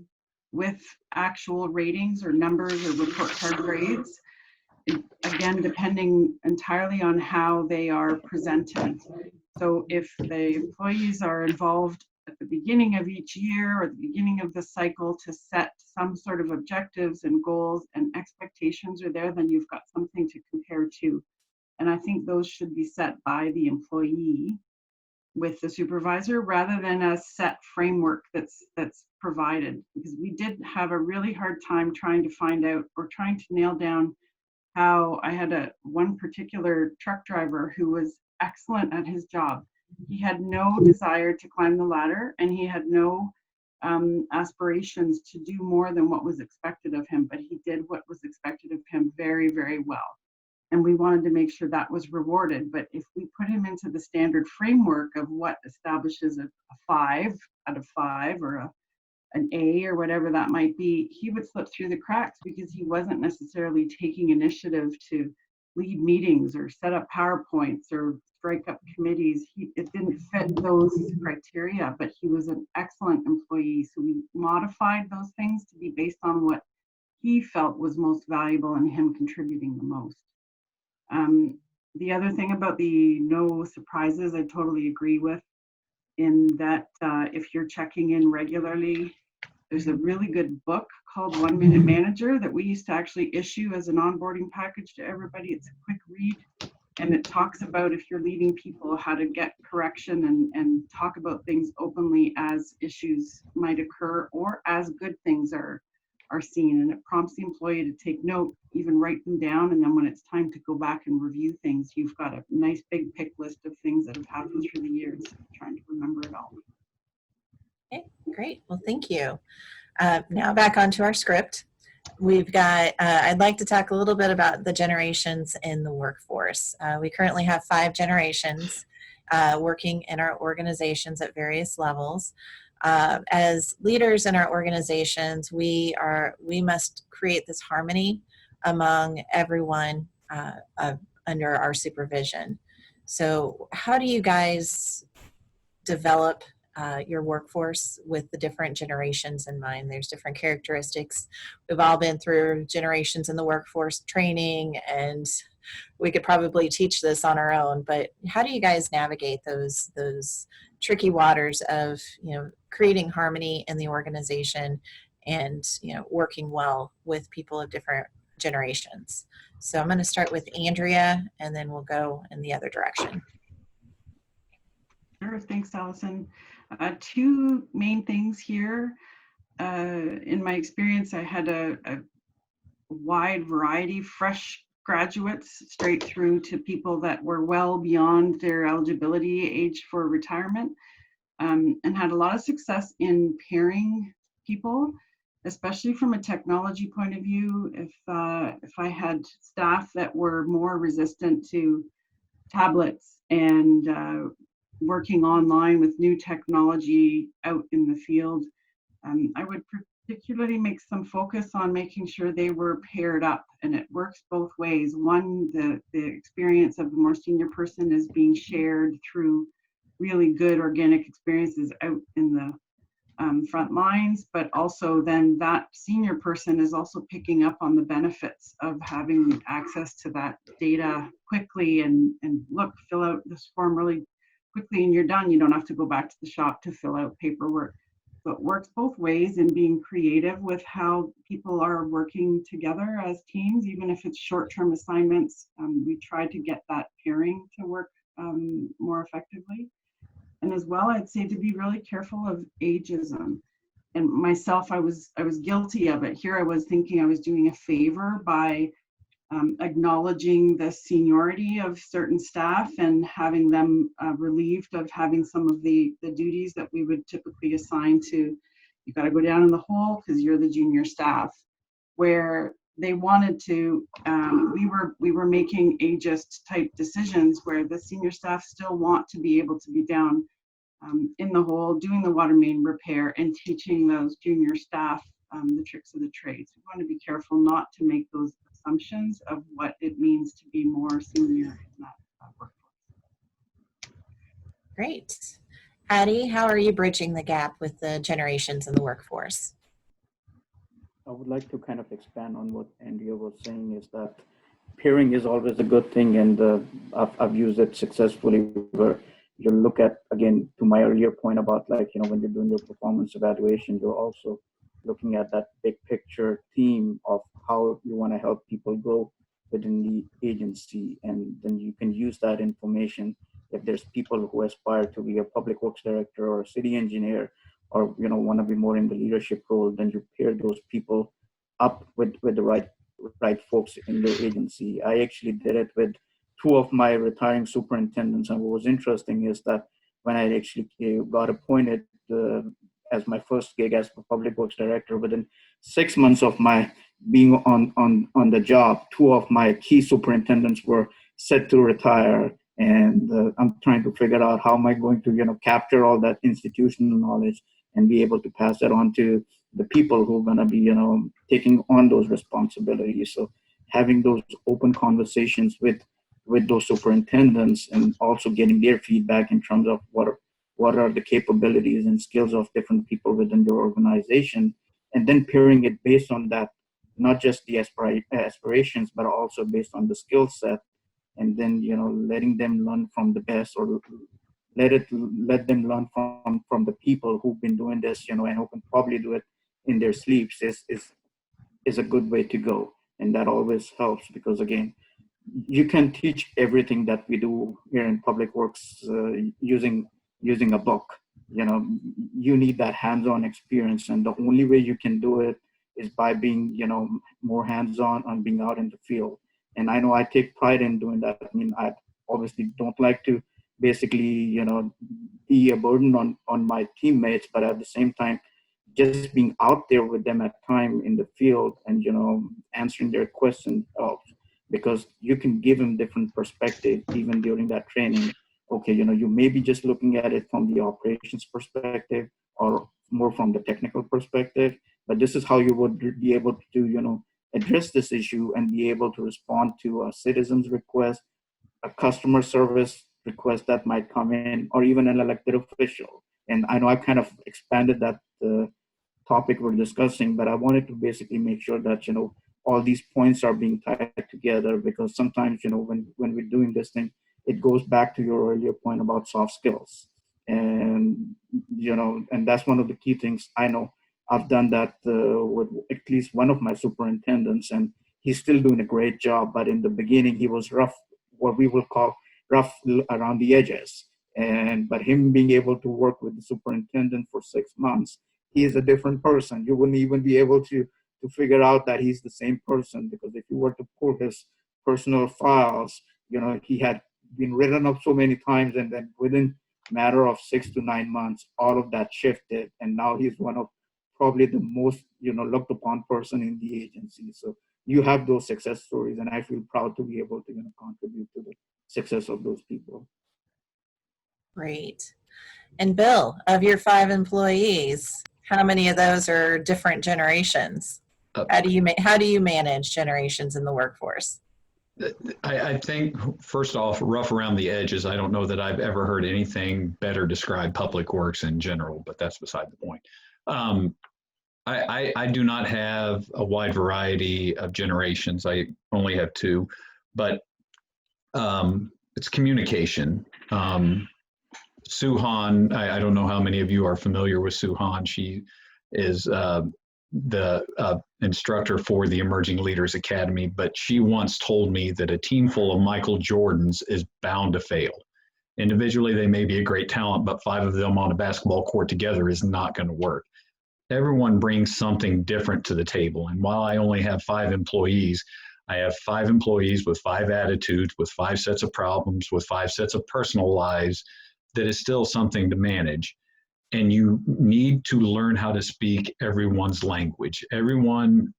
Speaker 4: with actual ratings or numbers or report card grades. Again, depending entirely on how they are presented. So if the employees are involved at the beginning of each year or the beginning of the cycle to set some sort of objectives and goals and expectations are there, then you've got something to compare to. And I think those should be set by the employee with the supervisor rather than a set framework that's provided. Because we did have a really hard time trying to find out or trying to nail down how I had one particular truck driver who was excellent at his job. He had no desire to climb the ladder, and he had no aspirations to do more than what was expected of him, but he did what was expected of him very, very well. And we wanted to make sure that was rewarded. But if we put him into the standard framework of what establishes a 5 out of 5 or an A or whatever that might be, he would slip through the cracks because he wasn't necessarily taking initiative to lead meetings or set up PowerPoints or strike up committees. It didn't fit those criteria, but he was an excellent employee. So we modified those things to be based on what he felt was most valuable and him contributing the most. The other thing about the no surprises, I totally agree with, in that if you're checking in regularly, there's a really good book called 1 Minute Manager that we used to actually issue as an onboarding package to everybody. It's a quick read, and it talks about if you're leading people, how to get correction and talk about things openly as issues might occur or as good things are seen. And it prompts the employee to take note, even write them down, and then when it's time to go back and review things, you've got a nice big pick list of things that have happened through the years, trying to remember it all.
Speaker 1: Okay, great. Well, thank you. Now back onto our script. We've got, I'd like to talk a little bit about the generations in the workforce. We currently have 5 generations working in our organizations at various levels. As leaders in our organizations, we must create this harmony among everyone under our supervision. So how do you guys develop your workforce with the different generations in mind? There's different characteristics. We've all been through generations in the workforce training, and we could probably teach this on our own, but how do you guys navigate those tricky waters of, creating harmony in the organization and, working well with people of different generations? So I'm going to start with Andrea, and then we'll go in the other direction.
Speaker 4: Sure, thanks, Allison. 2 main things here. In my experience, I had a wide variety, fresh graduates straight through to people that were well beyond their eligibility age for retirement, and had a lot of success in pairing people, especially from a technology point of view. If I had staff that were more resistant to tablets and working online with new technology out in the field, I would particularly make some focus on making sure they were paired up, and it works both ways. One, the experience of the more senior person is being shared through really good organic experiences out in the front lines, but also then that senior person is also picking up on the benefits of having access to that data quickly and look, fill out this form really quickly and you're done. You don't have to go back to the shop to fill out paperwork. So it works both ways in being creative with how people are working together as teams, even if it's short-term assignments. We try to get that pairing to work more effectively. And as well, I'd say to be really careful of ageism. And myself, I was guilty of it. Here I was thinking I was doing a favor by acknowledging the seniority of certain staff and having them relieved of having some of the duties that we would typically assign to, you got to go down in the hole because you're the junior staff, where they wanted to, we were making ageist type decisions where the senior staff still want to be able to be down in the hole, doing the water main repair and teaching those junior staff the tricks of the trades. We want to be careful not to make those assumptions of what it means to be more senior in that workforce.
Speaker 1: Great. Addie, how are you bridging the gap with the generations in the workforce?
Speaker 3: I would like to kind of expand on what Andrea was saying, is that pairing is always a good thing, and I've used it successfully where you look at, again, to my earlier point about, like, when you're doing your performance evaluation, you're also looking at that big picture theme of how you want to help people grow within the agency. And then you can use that information. If there's people who aspire to be a public works director or a city engineer, or want to be more in the leadership role, then you pair those people up with the right folks in the agency. I actually did it with two of my retiring superintendents, and what was interesting is that when I actually got appointed as my first gig as a public works director, within 6 months of my being on the job, two of my key superintendents were set to retire, and I'm trying to figure out how am I going to capture all that institutional knowledge and be able to pass that on to the people who are going to be taking on those responsibilities. So having those open conversations with those superintendents, and also getting their feedback in terms of what are the capabilities and skills of different people within your organization, and then pairing it based on that, not just the aspirations, but also based on the skill set, and then letting them learn from the best, or let them learn from the people who've been doing this, and who can probably do it in their sleeps, is a good way to go. And that always helps, because again, you can teach everything that we do here in public works using a book. You need that hands-on experience, and the only way you can do it is by being more hands-on on being out in the field. And I know I take pride in doing that. I mean, I obviously don't like to basically be a burden on my teammates, but at the same time, just being out there with them at time in the field and answering their questions helps, because you can give them different perspective even during that training. Okay, you may be just looking at it from the operations perspective or more from the technical perspective, but this is how you would be able to address this issue and be able to respond to a citizen's request, a customer service request that might come in, or even an elected official. And I know I kind of expanded that topic we're discussing, but I wanted to basically make sure that all these points are being tied together, because sometimes when we're doing this thing, it goes back to your earlier point about soft skills, and and that's one of the key things. I know I've done that with at least one of my superintendents, and he's still doing a great job, but in the beginning he was rough, what we will call rough around the edges. But him being able to work with the superintendent for 6 months, he is a different person. You wouldn't even be able to figure out that he's the same person, because if you were to pull his personal files, he had been written up so many times, and then within a matter of 6 to 9 months, all of that shifted, and now he's one of probably the most looked upon person in the agency. So you have those success stories, and I feel proud to be able to contribute to the success of those people.
Speaker 1: Great. And Bill, of your 5 employees, how many of those are different generations? How do you manage generations in the workforce?
Speaker 2: I think, first off, rough around the edges. I don't know that I've ever heard anything better describe public works in general, but that's beside the point. I do not have a wide variety of generations. I only have 2, but it's communication. Suhan, I don't know how many of you are familiar with Suhan. She is the instructor for the Emerging Leaders Academy, but she once told me that a team full of Michael Jordans is bound to fail. Individually, they may be a great talent, but 5 of them on a basketball court together is not going to work. Everyone brings something different to the table. And while I only have 5 employees, I have 5 employees with 5 attitudes, with 5 sets of problems, with 5 sets of personal lives. That is still something to manage. And you need to learn how to speak everyone's language. Everyone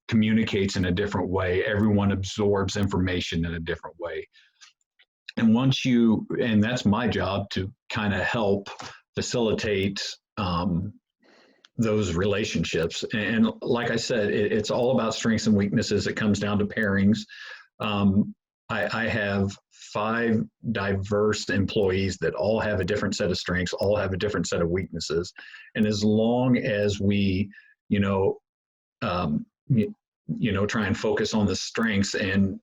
Speaker 2: communicates in a different way. Everyone absorbs information in a different way. And and that's my job, to kind of help facilitate those relationships. And like I said, it's all about strengths and weaknesses. It comes down to pairings. I have 5 diverse employees that all have a different set of strengths, all have a different set of weaknesses. And as long as we, try and focus on the strengths and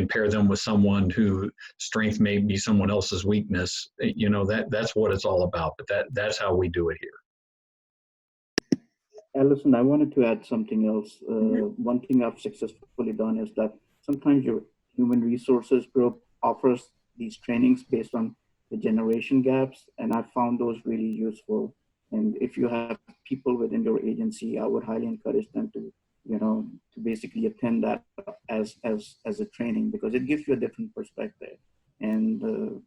Speaker 2: pair them with someone whose strength may be someone else's weakness, that's what it's all about. But that's how we do it here.
Speaker 3: Allison, I wanted to add something else. One thing I've successfully done is that sometimes your human resources group offers these trainings based on the generation gaps, and I found those really useful. And if you have people within your agency, I would highly encourage them to basically attend that as a training, because it gives you a different perspective. And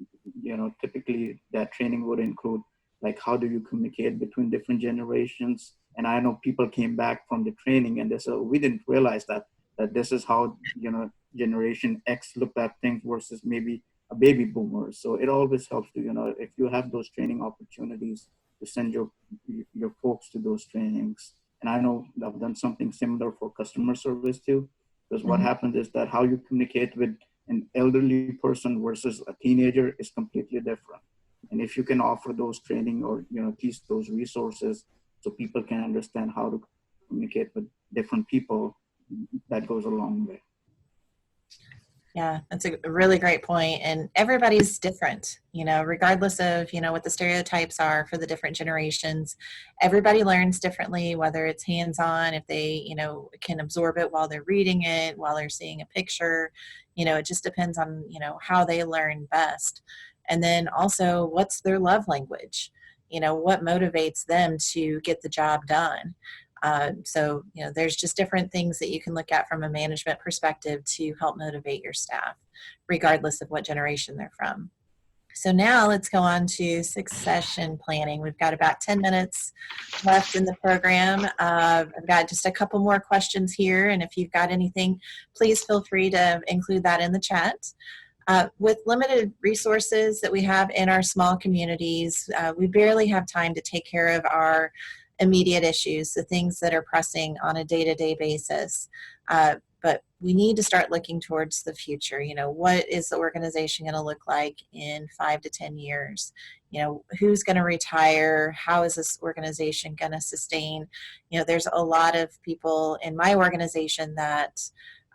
Speaker 3: typically that training would include, like, how do you communicate between different generations? And I know people came back from the training and they said, we didn't realize that this is how Generation X looked at things versus maybe a baby boomer. So it always helps to, if you have those training opportunities, to send your folks to those trainings. And I know I've done something similar for customer service too, because what happens is that how you communicate with an elderly person versus a teenager is completely different. And if you can offer those training or teach those resources so people can understand how to communicate with different people, that goes a long way.
Speaker 1: Yeah, that's a really great point. And everybody's different, regardless of, what the stereotypes are for the different generations. Everybody learns differently, whether it's hands-on, if they, can absorb it while they're reading it, while they're seeing a picture. It just depends on, how they learn best. And then also, what's their love language? What motivates them to get the job done? So, there's just different things that you can look at from a management perspective to help motivate your staff, regardless of what generation they're from. So now let's go on to succession planning. We've got about 10 minutes left in the program. I've got just a couple more questions here, and if you've got anything, please feel free to include that in the chat. With limited resources that we have in our small communities, we barely have time to take care of our immediate issues, the things that are pressing on a day-to-day basis. But we need to start looking towards the future. What is the organization going to look like in 5 to 10 years? Who's going to retire? How is this organization going to sustain? There's a lot of people in my organization that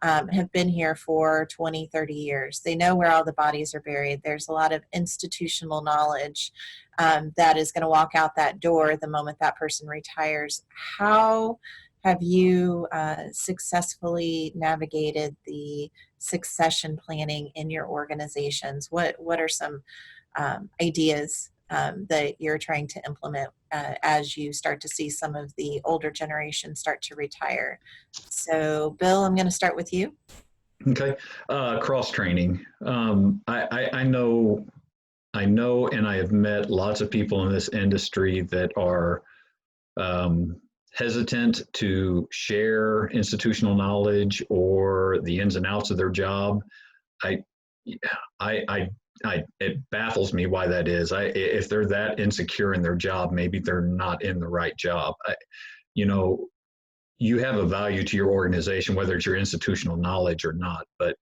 Speaker 1: have been here for 20, 30 years. They know where all the bodies are buried. There's a lot of institutional knowledge that is going to walk out that door the moment that person retires. How have you successfully navigated the succession planning in your organizations? What are some ideas that you're trying to implement as you start to see some of the older generation start to retire? So, Bill, I'm going to start with you.
Speaker 2: Okay, cross training. I know, and I have met lots of people in this industry that are hesitant to share institutional knowledge or the ins and outs of their job. It baffles me why that is. If they're that insecure in their job, maybe they're not in the right job. You have a value to your organization, whether it's your institutional knowledge or not, but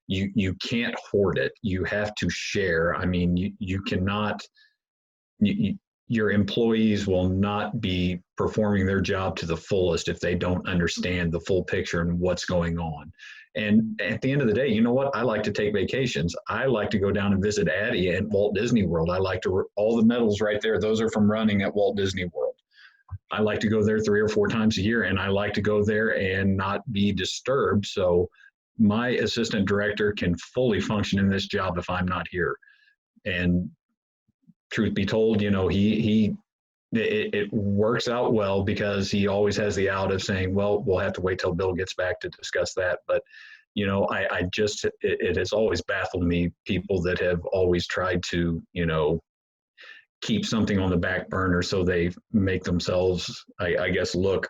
Speaker 2: you can't hoard it. You have to share. I mean, you cannot, your employees will not be performing their job to the fullest if they don't understand the full picture and what's going on. And at the end of the day, you know what? I like to take vacations. I like to go down and visit Addie at Walt Disney World. I like to, all the medals right there, those are from running at Walt Disney World. I like to go there 3 or 4 times a year, and I like to go there and not be disturbed. So my assistant director can fully function in this job if I'm not here. And truth be told, you know, it works out well because he always has the out of saying, well, we'll have to wait till Bill gets back to discuss that. But, you know, it has always baffled me, people that have always tried to, you know, keep something on the back burner so they make themselves, I guess, look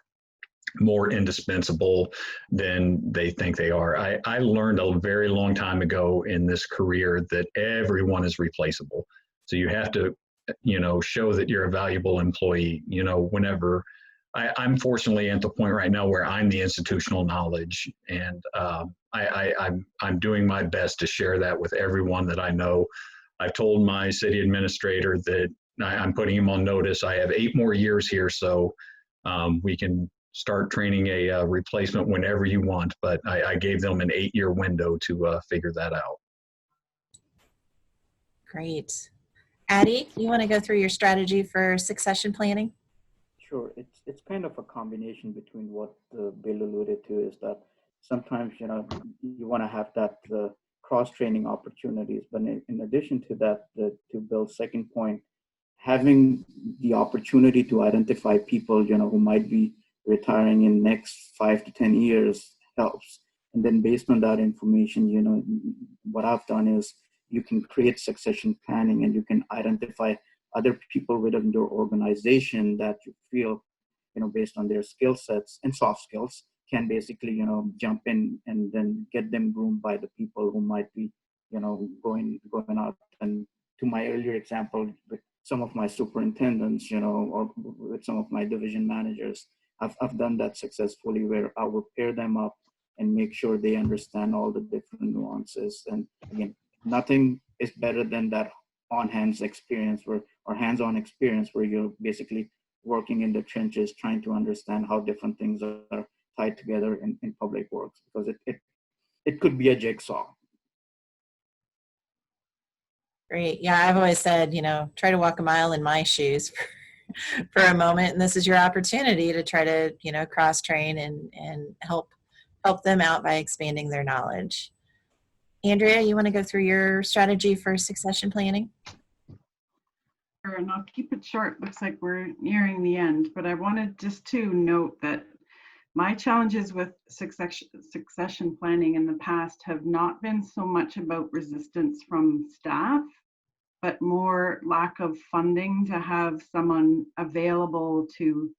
Speaker 2: more indispensable than they think they are. I learned a very long time ago in this career that everyone is replaceable. So you have to, you know, show that you're a valuable employee. You know, whenever I'm fortunately at the point right now where I'm the institutional knowledge, and I'm doing my best to share that with everyone that I know. I've told my city administrator that I'm putting him on notice. I have 8 more years here, so we can start training a replacement whenever you want. But I gave them an 8-year window to figure that out.
Speaker 1: Great. Addie, you want to go through your strategy for succession planning?
Speaker 3: Sure. It's kind of a combination between what Bill alluded to, is that sometimes, you know, you want to have that cross-training opportunities, but in addition to that, to Bill's second point, having the opportunity to identify people, you know, who might be retiring in next 5 to 10 years helps. And then based on that information, you know, what I've done is you can create succession planning, and you can identify other people within your organization that you feel, you know, based on their skill sets and soft skills, can basically, you know, jump in and then get them groomed by the people who might be, you know, going out. And to my earlier example, with some of my superintendents, you know, or with some of my division managers, I've done that successfully, where I will pair them up and make sure they understand all the different nuances. And again, nothing is better than that on-hands experience or hands-on experience where you're basically working in the trenches, trying to understand how different things are tied together in public works, because it could be a jigsaw.
Speaker 1: Great. Yeah, I've always said, you know, try to walk a mile in my shoes for a moment, and this is your opportunity to try to, you know, cross-train and help them out by expanding their knowledge. Andrea, you want to go through your strategy for succession planning?
Speaker 4: Sure, and I'll keep it short. Looks like we're nearing the end, but I wanted just to note that my challenges with succession planning in the past have not been so much about resistance from staff, but more lack of funding to have someone available to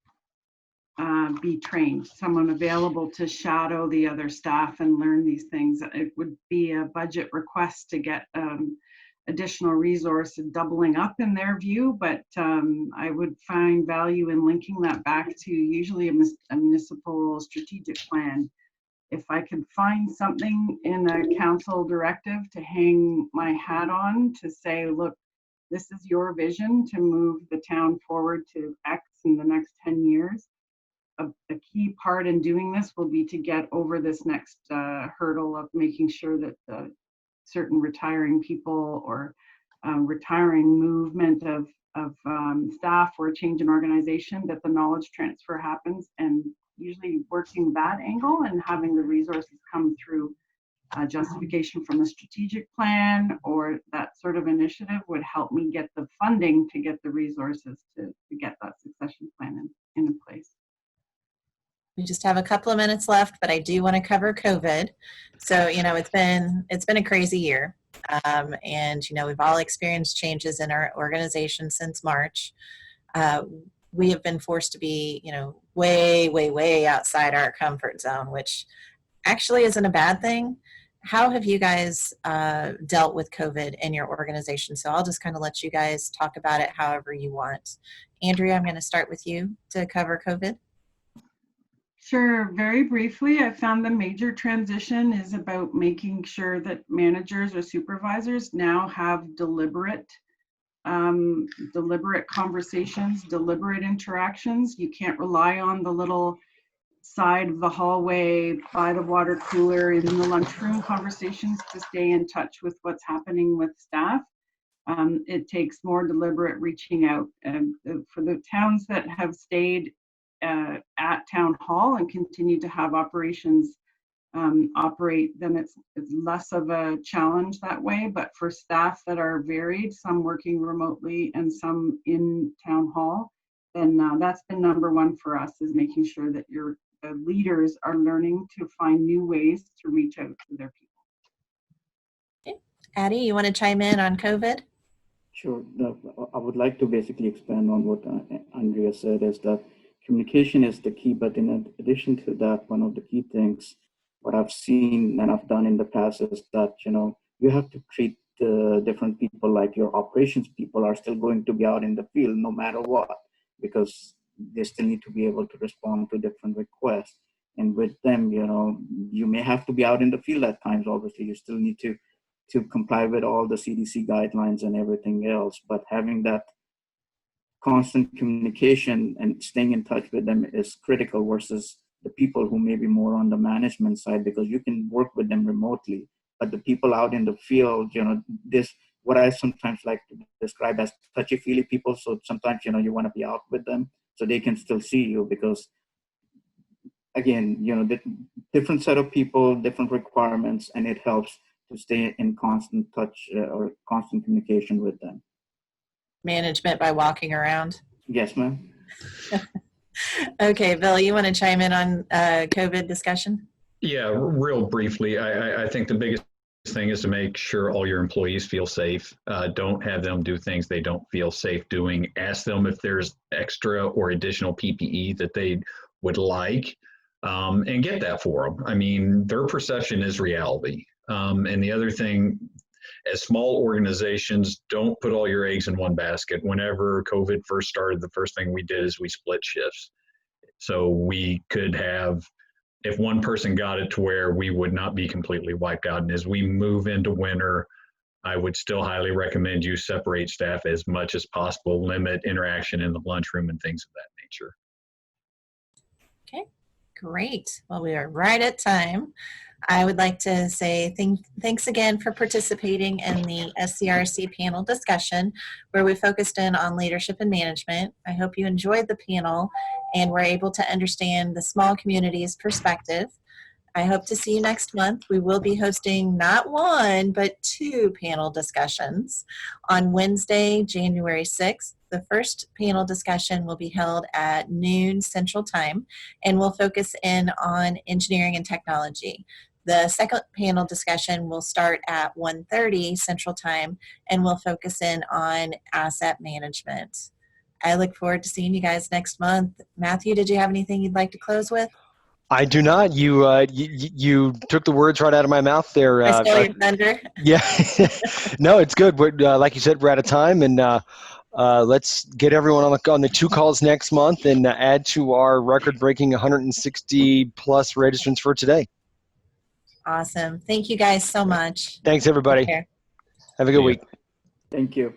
Speaker 4: be trained, someone available to shadow the other staff and learn these things. It would be a budget request to get additional resource doubling up in their view, but I would find value in linking that back to usually a municipal strategic plan. If I could find something in a council directive to hang my hat on to say, look, this is your vision to move the town forward to X in the next 10 years. A key part in doing this will be to get over this next hurdle of making sure that certain retiring people or retiring movement of staff or change in organization, that the knowledge transfer happens, and usually working that angle and having the resources come through justification from a strategic plan or that sort of initiative would help me get the funding to get the resources to get that succession plan in place.
Speaker 1: We just have a couple of minutes left, but I do want to cover COVID. So, you know, it's been a crazy year. And, you know, we've all experienced changes in our organization since March. We have been forced to be, you know, way, way, way outside our comfort zone, which actually isn't a bad thing. How have you guys dealt with COVID in your organization? So I'll just kind of let you guys talk about it however you want. Andrea, I'm going to start with you to cover COVID.
Speaker 4: Sure. Very briefly, I found the major transition is about making sure that managers or supervisors now have deliberate conversations, deliberate interactions. You can't rely on the little side of the hallway, by the water cooler, in the lunchroom conversations to stay in touch with what's happening with staff. It takes more deliberate reaching out. For the towns that have stayed at town hall and continue to have operations operate, then it's less of a challenge that way. But for staff that are varied, some working remotely and some in town hall, then that's been number one for us, is making sure that your leaders are learning to find new ways to reach out to their people.
Speaker 1: Okay. Addie, you want to chime in on COVID?
Speaker 3: Sure. I would like to basically expand on what Andrea said, is that communication is the key, but in addition to that, one of the key things, what I've seen and I've done in the past is that, you have to treat different people like your operations people are still going to be out in the field no matter what, because they still need to be able to respond to different requests. And with them, you may have to be out in the field at times. Obviously, you still need to comply with all the CDC guidelines and everything else, but having that constant communication and staying in touch with them is critical versus the people who may be more on the management side, because you can work with them remotely. But the people out in the field, this, what I sometimes like to describe as touchy-feely people. So sometimes, you want to be out with them so they can still see you, because again, the different set of people, different requirements, and it helps to stay in constant touch or constant communication with them.
Speaker 1: Management by walking around.
Speaker 3: Yes, ma'am.
Speaker 1: Okay, Bill, you want to chime in on COVID discussion?
Speaker 2: Yeah, real briefly, I think the biggest thing is to make sure all your employees feel safe. Don't have them do things they don't feel safe doing. Ask them if there's extra or additional PPE that they would like, and get that for them. I mean, their perception is reality. And the other thing, as small organizations, don't put all your eggs in one basket. Whenever COVID first started, the first thing we did is we split shifts. So we could have, if one person got it, to where we would not be completely wiped out. And as we move into winter, I would still highly recommend you separate staff as much as possible, limit interaction in the lunchroom and things of that nature.
Speaker 1: Okay, great. Well, we are right at time. I would like to say thanks again for participating in the SCRC panel discussion, where we focused in on leadership and management. I hope you enjoyed the panel and were able to understand the small community's perspective. I hope to see you next month. We will be hosting not one, but 2 panel discussions on Wednesday, January 6th. The first panel discussion will be held at noon Central Time, and we'll focus in on engineering and technology. The second panel discussion will start at 1:30 Central Time, and we'll focus in on asset management. I look forward to seeing you guys next month. Matthew, did you have anything you'd like to close with?
Speaker 5: I do not. You took the words right out of my mouth there.
Speaker 1: I stole your thunder.
Speaker 5: Yeah. No, it's good. Like you said, we're out of time, and let's get everyone on the 2 calls next month and add to our record-breaking 160 plus registrants for today.
Speaker 1: Awesome. Thank you guys so much.
Speaker 5: Thanks, everybody.
Speaker 1: Take care.
Speaker 5: Have a good week.
Speaker 3: Thank you.